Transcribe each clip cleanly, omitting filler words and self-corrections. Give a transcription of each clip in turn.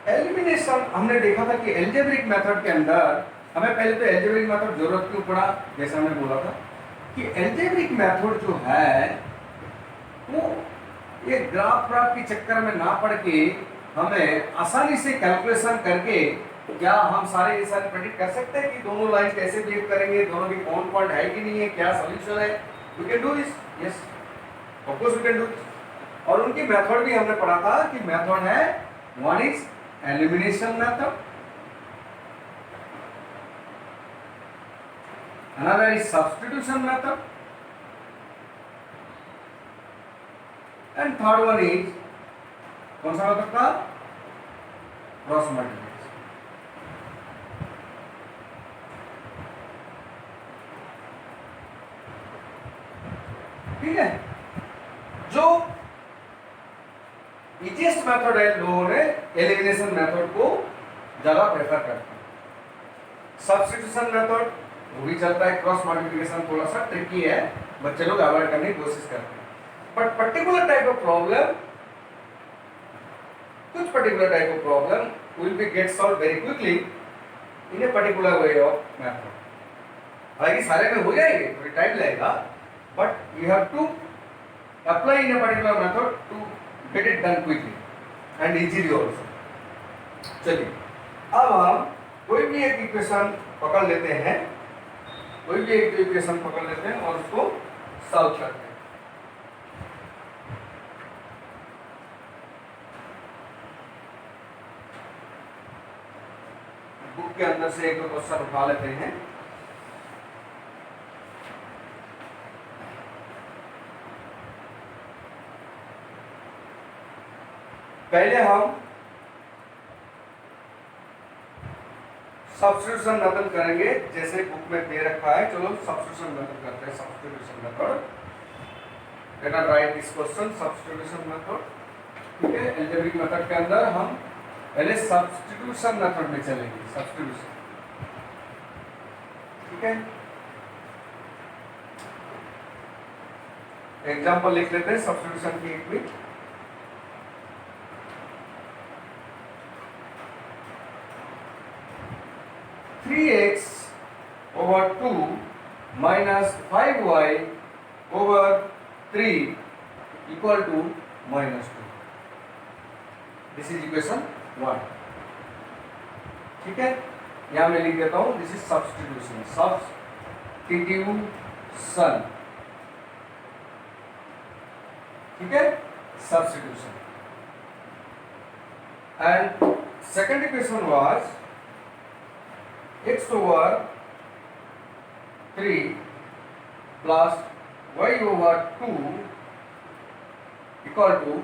Elimination हमने देखा था कि एल्जेब्रिक मेथड के अंदर हमें पहले तो एल्जेब्रिक मेथड जरूरत क्यों पड़ा, जैसे हमने बोला था कि एल्जेब्रिक मेथड जो है वो ये ग्राफ के चक्कर में ना पड़ के हमें आसानी से कैलकुलेशन करके क्या हम सारे प्रेडिक्ट कर सकते हैं कि दोनों लाइन कैसे बिहेव करेंगे, दोनों की कौन पॉइंट है कि नहीं है, क्या सॉल्यूशन है। We can do this, yes of course we can do this. और उनकी मेथड भी हमने पढ़ा था कि मेथड है, one is elimination method, another is substitution method, and third one is कौन सा मेथड था, क्रॉस मल्टीप्लिकेशन। ठीक है, जो इजीएस्ट मेथड है लोगों ने एलिमिनेशन मेथड को ज्यादा प्रेफर करते हैं। सब्स्टिट्यूशन मेथड वो भी चलता है, क्रॉस मल्टीप्लिकेशन थोड़ा सा ट्रिकी है, बच्चे लोग अवॉइड करने की कोशिश करते हैं। But particular type of problem, कुछ particular type of problem will be get solve very quickly in a particular way of method. हालांकि सारे में हो जाएंगे, थोड़ी टाइम लगेगा, but you have to apply in a particular method to get it done quickly and easily also। चलिए अब हम कोई भी एक इक्वेशन पकड़ लेते हैं, कोई भी एक इक्वेशन पकड़ लेते हैं और उसको सॉल्व करते हैं। बुक के अंदर से एक दो क्वेश्चन उठा लेते हैं। पहले हम सब्स्टिट्यूशन मेथड करेंगे, जैसे बुक में दे रखा है। चलो सब्स्टिट्यूशन मेथड करते हैं। Substitution method, let us right this question, substitution method. ठीक है, एल्जेब्रिक मेथड के अंदर हम पहले सब्स्टिट्यूशन मेथड में चलेंगे। सब्स्टिट्यूशन, ठीक है, एग्जांपल लिख लेते हैं सब्स्टिट्यूशन की एक भी। 3x over 2 minus 5y over 3 equal to minus 2. This is equation 1. ठीक है, यहाँ मैं लिख देता हूँ, this is substitution, substitution, ठीक है, substitution. And second equation was x over 3 plus y over 2 equal to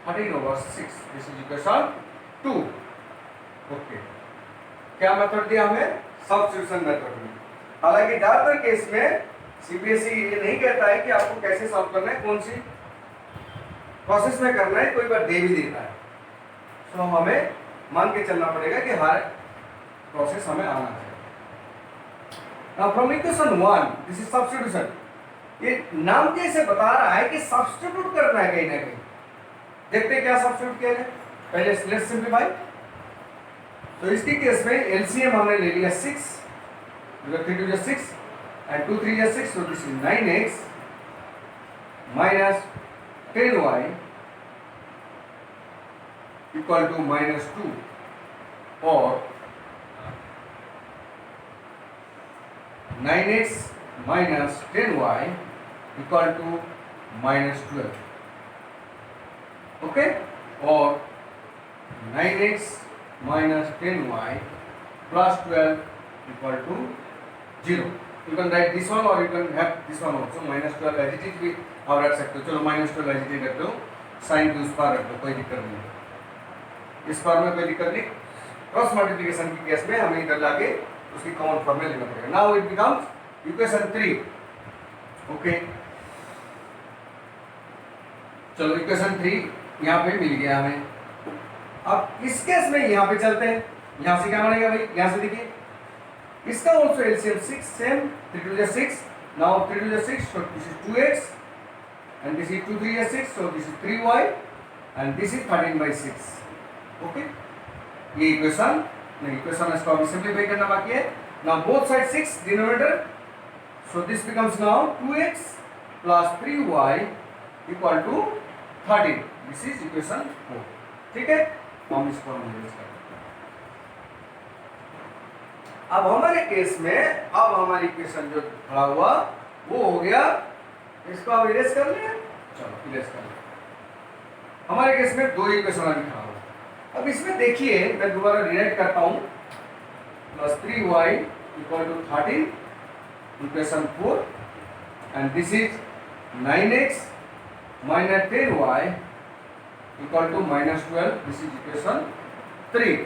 13 over 6. This is equation 2. Okay. क्या मेथड दिया हमें? सब्स्टिट्यूशन मेथड में। हालांकि ज्यादातर केस में सीबीएसई ये नहीं कहता है कि आपको कैसे सॉल्व करना है, कौन सी प्रोसेस में करना है, कोई बार दे भी देता है। तो हमें मान के चलना पड़ेगा कि हर प्रोसेस हमें आना चाहिए। Now from equation 1, this is substitution. ये नाम कैसे बता रहा है कि सब्स्टिट्यूट करना है कहीं ना कहीं। देखते हैं क्या सब्स्टिट्यूट किया जाए। पहले लेट्स सिंप्लीफाई। तो इसके केस में एलसीएम हमने ले लिया 6, 3 2 6 and 2 3 6, so this is 9x minus 10y equal to minus 2, और 9x minus 10y equal to minus 12. Okay, और 9x minus 10y plus 12 equal to 0. You can write this one or you can have this one also. minus 12 as it is भी आप रख सकते हो। चलो minus 12 as it is रख दो, sign को उस पार रख दो, कोई दिक्कत नहीं। इस पार में कोई दिक्कत नहीं। क्रॉस मल्टीप्लिकेशन की केस में हमें इधर लाके उसकी कॉमन फॉर्म में लेना पड़ेगा। Now it becomes equation 3। Okay, चलो इक्वेशन 3 यहाँ पे मिल गया हमें। अब इस केस में यहाँ पे चलते हैं। यहाँ से क्या बनेगा भाई, यहाँ से देखिए इसका also LCM 6, same 3 2 6, now 3 2 6, so this is 2x and this is 2 3 6, so this is 3y and this is 13/6. Okay, ये इक्वेशन नहीं, इक्वेशन इसको अभी सिंपलीफाई करना बाकी है। Now both side 6 denominator, so this becomes now 2x plus 3y equal to 13। This is equation 4। ठीक है, हम इसको यूज करते हैं। अब हमारे केस में अब हमारी इक्वेशन जो खड़ा हुआ वो हो गया, इसको अब इरेज कर लें। चलो इरेज कर लें। हमारे केस में दो इक्वेशन अभी खड़ा हुआ। अब इसमें देखिए, मैं दोबारा रिराइट करता हूं, plus 3y equal to 13 equation 4 and this is 9x minus 10y equal to minus 12। This is equation 3।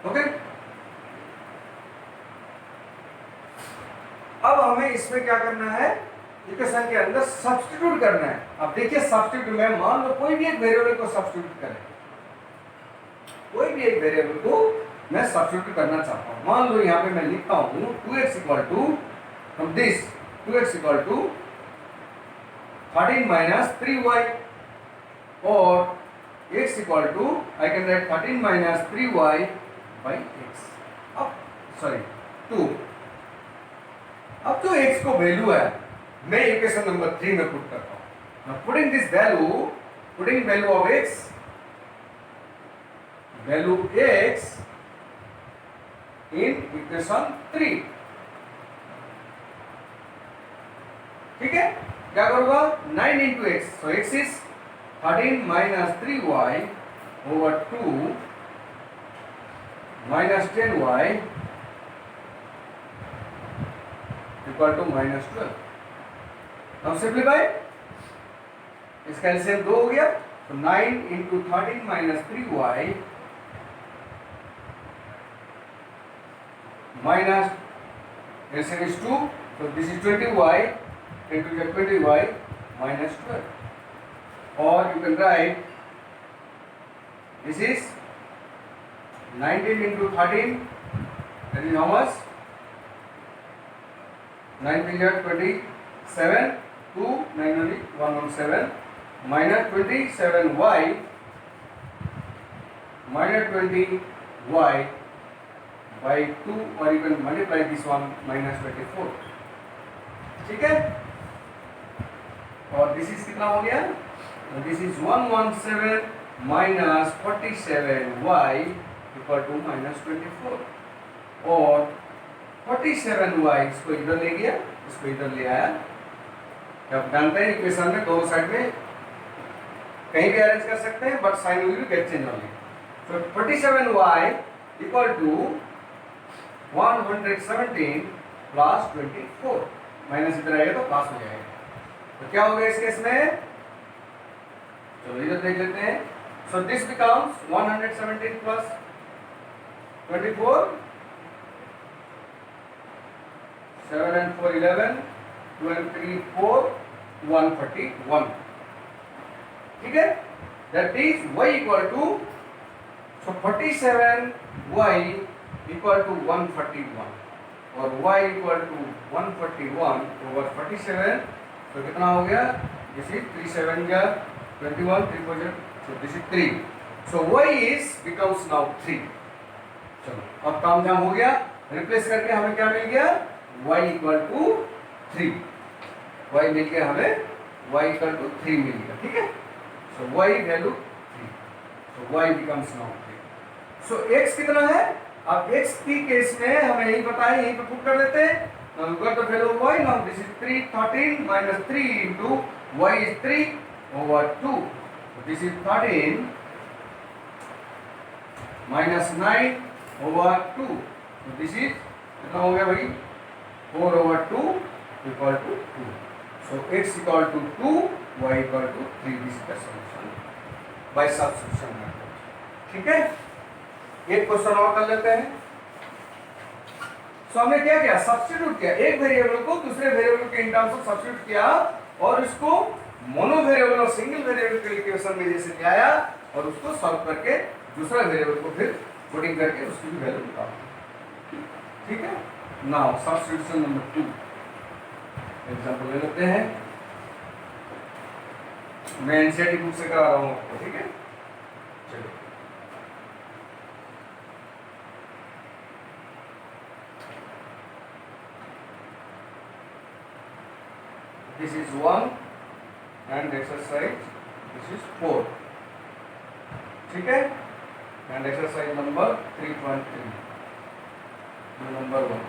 Okay, अब हमें इसमें क्या करना है, इक्वेशन के अंदर सब्स्टिट्यूट करना है। अब देखिए सब्स्टिट्यूट में मान लो कोई भी एक वेरिएबल को सब्स्टिट्यूट करें, कोई भी एक वेरिएबल को मैं सब्स्टिट्यूट करना चाहता हूं। मान लो यहाँ पे मैं लिखता हूँ 2x equal to this 2x equal to 13 minus 3y और x equal to I can write 13 minus 3y by x। अब सॉरी 2। अब जो x को वैल्यू है मैं इक्वेशन नंबर 3 में पुट करता हूं। Now putting this value, putting value of x, value x in equation 3। ठीक है, क्या करूंगा 9 into x, so x is 13 minus 3y over 2 minus 10y equal to minus 12। Now simplify, इसका एलसीएम 2 हो गया, तो 9 into 13 minus 3y minus LCM is 2, so this is 20y into the 20y minus 12, or you can write this is 19 into 13, that is how much, 9 3 27, 2 9 only 117 minus 27y minus 20y by 2, or you can multiply this one minus 24। ठीक है, और this is कितना हो गया, this is 117 minus 47y equal to minus 24, और 47y इसको इधर ले गया, इसको इधर ले आया। आप जानते हैं इक्वेशन में दोनों साइड में कहीं भी अरेंज कर सकते हैं, but sign will get change only. So 47y equal to 117 plus 24, minus इधर आएगा तो प्लस हो जाएगा। तो क्या हो गया इस केस में, चलो इधर देख लेते हैं। सो this becomes 117 plus 24, 7 and 4 11, 2 and 3 4, 141। ठीक है, that is y equal to, so 47y equal to 141 और y equal to 141 over 47, तो कितना हो गया, this is 3 7 या 21, 3 4 so this is 3, so y is becomes now 3। चलो अब काम जाम हो गया, रिप्लेस करके हमें क्या मिल गया, y equal to 3, y मिल गया हमें, y equal to 3 मिल गया। ठीक है, so y value 3, so y becomes now 3। so x कितना है, अब x की केस में हमें यही पता है, यहीं पे पुट कर देते हैं। now we got the value of y, now this is 3 13 minus 3 into y is 3 over 2, so this is 13 minus 9 over 2, so this is कितना हो गया भाई, 4 over 2 equal to 2, so x equal to 2, y equal to 3, this is the solution by substitution method। ठीक है, एक question और कर लेते हैं। सो हमने क्या किया, सब्स्टिट्यूट किया, एक वेरिएबल को दूसरे वेरिएबल के इन टर्म्स ऑफ सब्स्टिट्यूट किया और इसको मोनो वेरिएबल और सिंगल वेरिएबल के इक्वेशन में जैसे ले आया और उसको सॉल्व करके दूसरा वेरिएबल को फिर पुटिंग करके उसकी भी वैल्यू निकाला। ठीक है, नाउ सब्स्टिट्यूशन नंबर 2 एग्जांपल ले लेते हैं। मैं एनसीईआरटी बुक से करा रहा हूं आपको। ठीक है, चलिए this is 1 and exercise this is 4, ठीक है। एंड एक्सरसाइज नंबर 3.3 नंबर 1,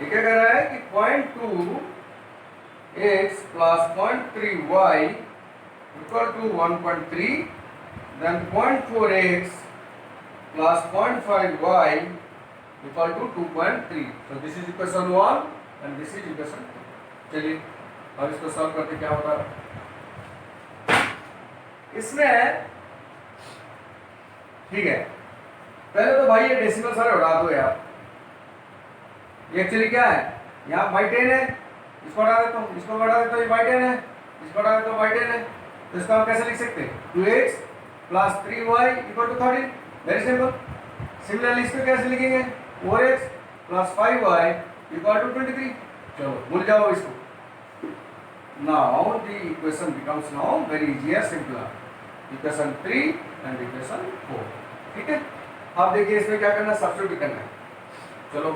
ये क्या कह रहा है कि 0.2x plus 0.3y equal to 1.3, then 0.4x plus 0.5y equal to 2.3. So this is equation 1 and this is equation 2. चलिए अब इसको सॉल्व करते क्या होता है इसमें, ठीक है। पहले तो भाई ये डेसिमल सारे उड़ा दो यार। ये एक्चुअली क्या है, यहाँ बाई 10 है, इसको हटा देता हूँ, इसको हटा देता हूँ, ये बाई 10 है, इसको हटा देता हूँ, बाई 10 है। तो इसको हम कैसे लिख सकते हैं, 2x plus 3y equal to 13, very simple. Similarly इसको कैसे लिखेंगे, 4x plus 5y equal to 23। चलो भूल जाओ इसको। Now the equation becomes now very easy, simple. Equation 3 and equation 4, ठीक है। अब देखिए इसमें क्या करना है, सब्स्टिट्यूट करना है। चलो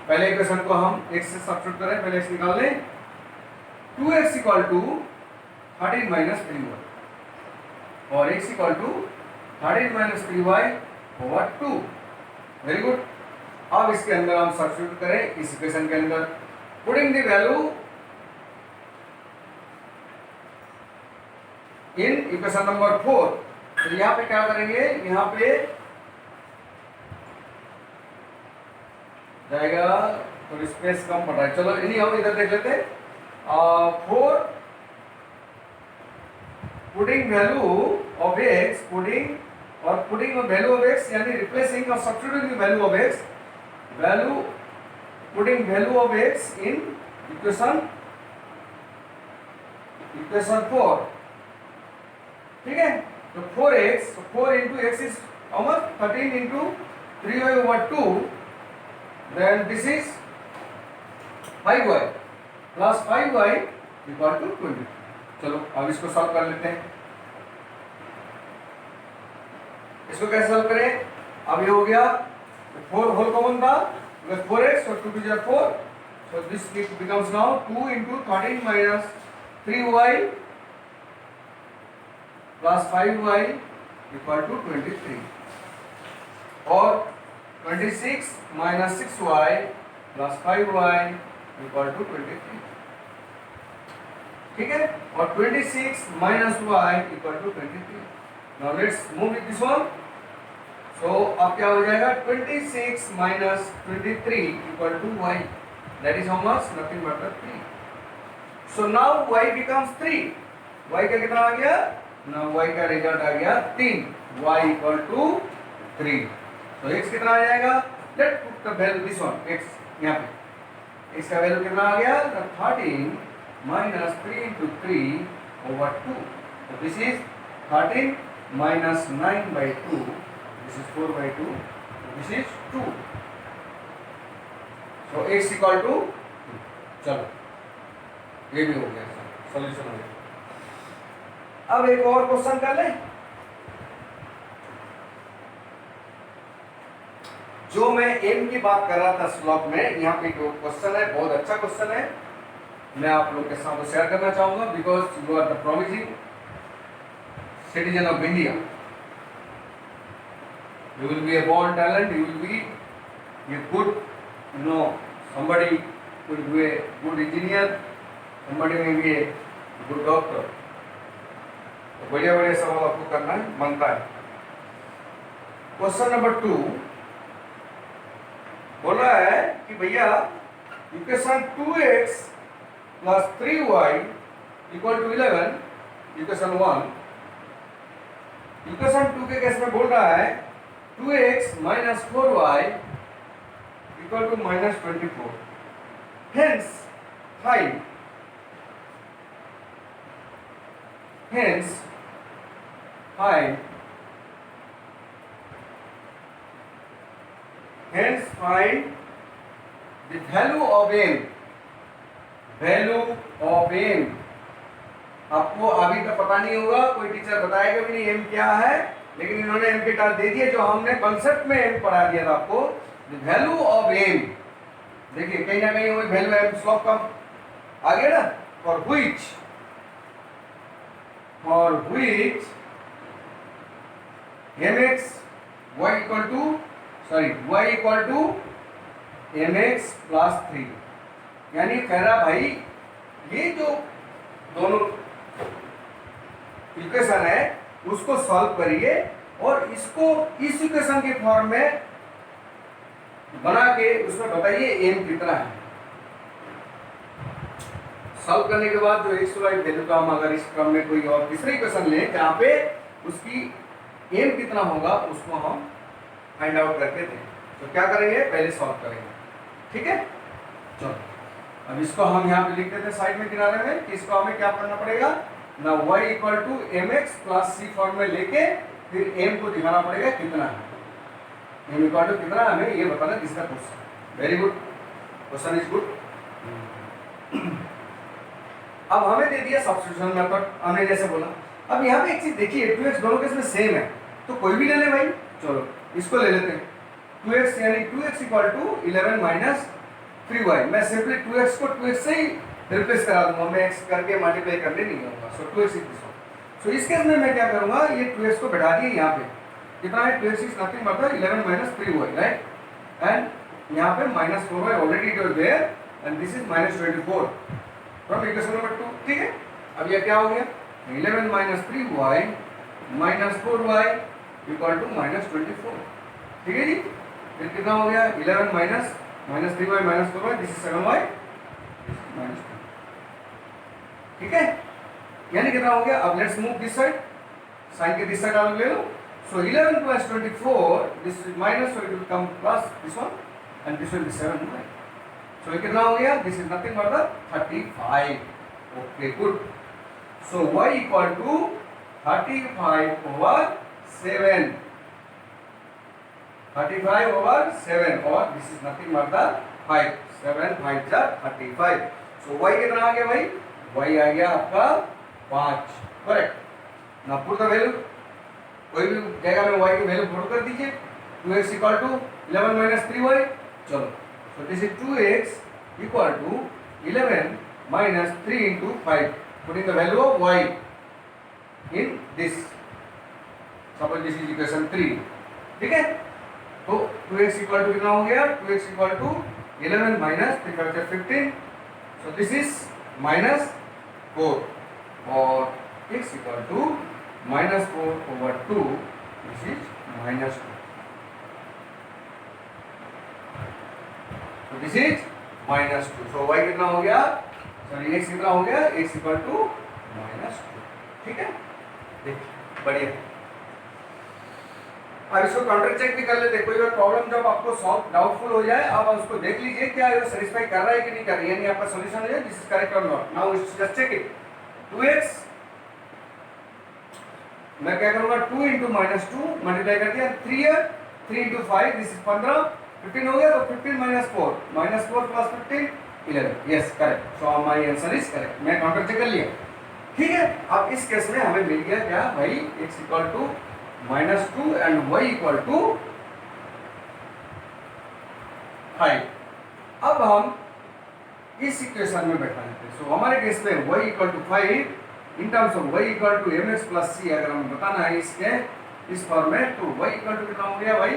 पहले इक्वेशन को हम x से सब्स्टिट्यूट करें, पहले x निकाल लें। 2x equal to 13 minus 3y और x equal to 13 minus 3y over 2, very good. अब इसके अंदर हम सब्स्टिट्यूट करें इस इक्वेशन के अंदर, putting the value in equation number 4। तो यहाँ पे क्या करेंगे, यहाँ पे जाएगा थोड़ी स्पेस कम पड़ रहा है, चलो इन्हीं हम इधर देख लेते हैं। 4 putting value of x, putting value of x यानी रिप्लेसिंग और substituting the value of x, value putting value of x in equation 4, ठीक है। तो 4x, so 4 into x is how much, 13 into 3y over 2, then this is 5y plus 5y equal to 20। चलो अब इसको solve कर लेते हैं। इसको कैसे सॉल्व करें, अब ये हो गया 4 होल कॉमन था, 4x और 2 to the 4, so this becomes now 2 into 13 minus 3y plus 5y equal to 23 और 26 minus 6y plus 5y equal to 23, ठीक है। और 26 minus y equal to 23। Now let's move with this one। So अब क्या हो जाएगा, 26 minus 23 equal to y, that is how much, nothing but 3। So now y becomes 3, y का कितना आ गया, now y का रिजल्ट आ गया 3, y equal to 3। तो x कितना आ जाएगा, let's put the value this one, x यहाँ पे x का वैल्यू कितना आ गया, 13 minus 3 into 3 over 2, so this is 13 minus 9 by 2, this is 4 by 2, so this is 2, so x equal to 2। चलो ये भी हो गया, सॉल्यूशन हो गया। अब एक और क्वेश्चन कर लें, जो मैं एम की बात कर रहा था श्लोक में, यहाँ पे जो क्वेश्चन है बहुत अच्छा क्वेश्चन है, मैं आप लोग के साथ शेयर करना चाहूंगा, because you are the promising citizen of India, you will be a born talent, you will be a good, you know, somebody will be a good engineer, somebody may be a good doctor। तो बढ़िया बढ़िया सवाल आपको करना है, बनता है। Question number 2 बोल रहा है कि भैया equation 2x plus 3y equal to 11, equation 1। Equation 2 के केस में बोल रहा है 2x minus 4y equal to minus 24, hence find the value of m, value of m। आपको अभी तो पता नहीं होगा, कोई टीचर बताएगा भी नहीं m क्या है, लेकिन इन्होंने m के टाल दे दिए, जो हमने कॉन्सेप्ट में m पढ़ा दिया था आपको, the value of m। देखिए कहीं ना कहीं वही वैल्यू m स्लोप का आ गया ना, for which mx y equal to mx plus 3, यानी कह रहा भाई ये जो दोनों इक्वेशन है उसको सॉल्व करिए और इसको इस इक्वेशन के फॉर्म में बना के उसमें बताइए एम कितना है। सॉल्व करने के बाद जो एक्स वाई वैल्यू का हम अगर इस क्रम में कोई और तीसरी इक्वेशन लें जहाँ पे उसकी एम कितना होगा उसको हम फाइंड आउट करके दें। तो क्या करेंगे, पहले सॉल्व करेंगे, ठीक है। चलो अब इसको हम यहाँ पे लिख देते हैं साइड में किनारे में कि इसको हमें क्या करना पड़ेगा ना y equal to M X plus C form में लेके फिर m को दिखाना पड़ेगा कितना है, m इक्वल टू कितना हमें ये बताना किसका question. Very good, question is good. अब हमें दे दिया सब्स्टिट्यूशन मेथड, हमने जैसे बोला। अब यहाँ पे एक चीज देखिए 2x दोनों केस में सेम है तो कोई भी ले ले भाई। चलो इसको ले लेते हैं 2x यानी 2x equal to 11 minus 3y। मैं सिंपली 2x को 2x से ही रिप्लेस करा दूंगा, मैं x करके मल्टीप्लाई करने नहीं जाऊंगा। सो 2x इज दिस वन। सो इस केस में मैं क्या करूंगा, ये 2x को बैठा दिए यहाँ पे, कितना है 2x is nothing but 11 minus 3y, right. And यहाँ पे minus 4y already it was there and this is minus 24 from equation number 2, ठीक है। अब ये क्या हो गया 11 minus 3y minus 4y equal to minus 24, ठीक है जी। फिर कितना हो गया 11 minus 3y minus 4y, this is 7y minus 2, ठीक है। यानी कितना हो गया। अब let's move this side, sign के दिस साइड आप ले लो। So 11 plus 24 this is minus, so it will come plus this one and this will be 7y। So ये कितना हो गया, this is nothing but 35। Okay good. So y equal to 35 over 7, 35 over 7 और this is nothing but 5, 7 5 जा 35। सो y कितना आ गया भाई, y आ गया आपका 5, correct. Now put the value, कोई भी जगह में y की वैल्यू पुट कर दीजिए। 2x equal to 11 minus 3y, चलो so this is 2x equal to 11 minus 3 into 5, putting the value of y in this, suppose this is equation 3, ठीक है। तो 2x इक्वल टू कितना हो गया, 2x equal to 11 minus 3 5 15, so this is minus 4 और x equal to minus 4 over 2, this is minus 2, so this is minus 2। so y कितना हो गया, सॉरी x कितना हो गया, x इक्वल टू माइनस 2, ठीक है। देखिए बढ़िया। अब इसको काउंटर चेक भी कर लेते। कोई बार प्रॉब्लम जब आपको सॉल्व डाउटफुल हो जाए आप उसको देख लीजिए क्या ये सेटिस्फाई कर रहा है कि नहीं कर रही है, यानी आपका सॉल्यूशन हो जाए दिस इज करेक्ट और not. Now just check it. 2x मैं क्या करूंगा 2 इंटू माइनस 2 मल्टीप्लाई कर दिया 3 है, 3 इंटू 5 दिस इज 15, 15 हो गया तो 15 minus 4 plus 15 11, yes correct. So my answer is correct, मैं काउंटर चेक कर लिया, ठीक है। अब इस केस में हमें मिल गया क्या भाई, x equal to minus 2 and y equal to 5। अब हम इस इक्वेशन में बैठा लेते हैं। सो हमारे केस में y equal to 5 in terms of y equal to mx plus c अगर हमें बताना है इसके इस फॉर्म में, तो y इक्वल टू कितना हो गया भाई,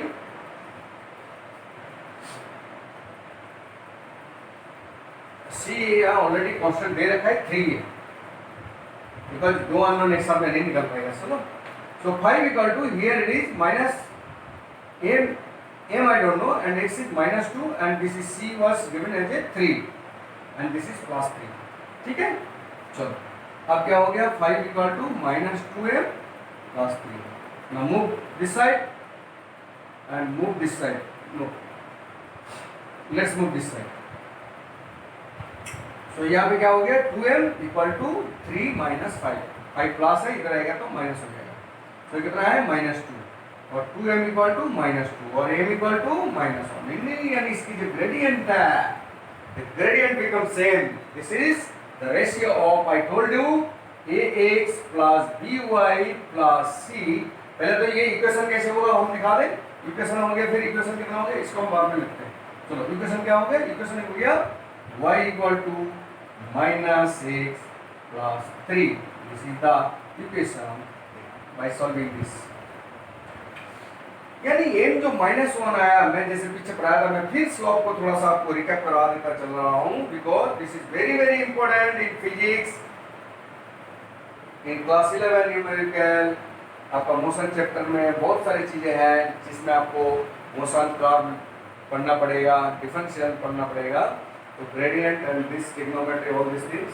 c यहाँ ऑलरेडी कांस्टेंट दे रखा है 3 है, बिकॉज दो अननोन एक साथ में नहीं निकल पाएगा। सुनो, so 5 equal to here it is minus m I don't know and x is minus 2 and this is c was given as a 3 and this is plus 3, ठीक है। चलो अब क्या हो गया 5 equal to minus 2m plus 3। now move this side and move this side, no let's move this side। so यहाँ पे क्या हो गया 2m equal to 3 minus 5, 5 plus है इधर आएगा तो माइनस हो जाएगा। तो कितना है माइनस 2 और 2m इक्वल टू माइनस 2 और m इक्वल टू माइनस 1, नहीं यानी इसकी जो ग्रेडियंट है the gradient becomes same। this is the ratio of I told you ax plus by plus c। पहले तो ये इक्वेशन कैसे होगा हम दिखा दें, इक्वेशन हो गया, फिर इक्वेशन कितना हो गया इसको हम बाद में लिखते हैं। चलो इक्वेशन क्या हो गया, इक्वेशन हो गया y equal to minus 6 plus 3. This is the equation by solving this. यानी m जो -1 आया, मैं जैसे पीछे पढ़ाया था, मैं फिर स्लोप को थोड़ा सा आपको रिकैप करवा देता चल रहा हूँ, because this is very very important in physics, in class 11 numerical. आपका मोशन चैप्टर में बहुत सारी चीजें हैं जिसमें आपको मोशन कर्व पढ़ना पड़ेगा, डिफरेंशियल पढ़ना पड़ेगा, तो gradient and this trigonometry, all this things.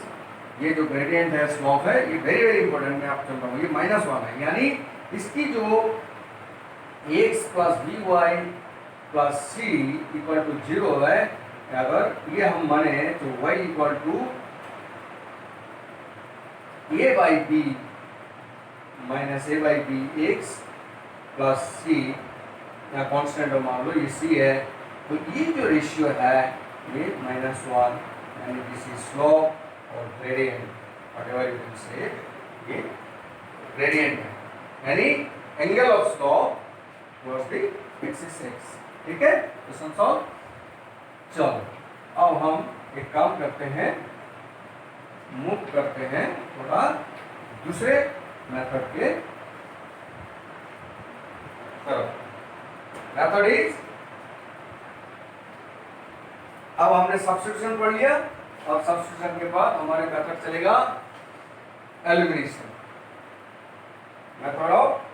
ये जो ग्रेडियंट है, स्लोप है, ये वेरी वेरी इंपॉर्टेंट, मैं आपको चल रहा हूँ। ये -1 है, यानी इसकी जो x plus B Y plus C equal to 0 है, अगर ये हम माने तो y equal to a by B minus a by B X plus C, या कॉन्स्टेंट मान लो ये c है, तो ये जो रेशियो है ये -1, यानी दिस इज स्लोप और gradient, whatever you can say, ये ग्रेडियंट है, यानी angle of slope was the x. ठीक है, क्वेश्चन सॉल्व। चलो अब हम एक काम करते हैं, मूव करते हैं थोड़ा दूसरे मेथड के तरफ। मेथड इज, अब हमने सब्स्टिट्यूशन पढ़ लिया, और सब्स्टिट्यूशन के बाद हमारे मेथड चलेगा एलिमिनेशन, मेथड ऑफ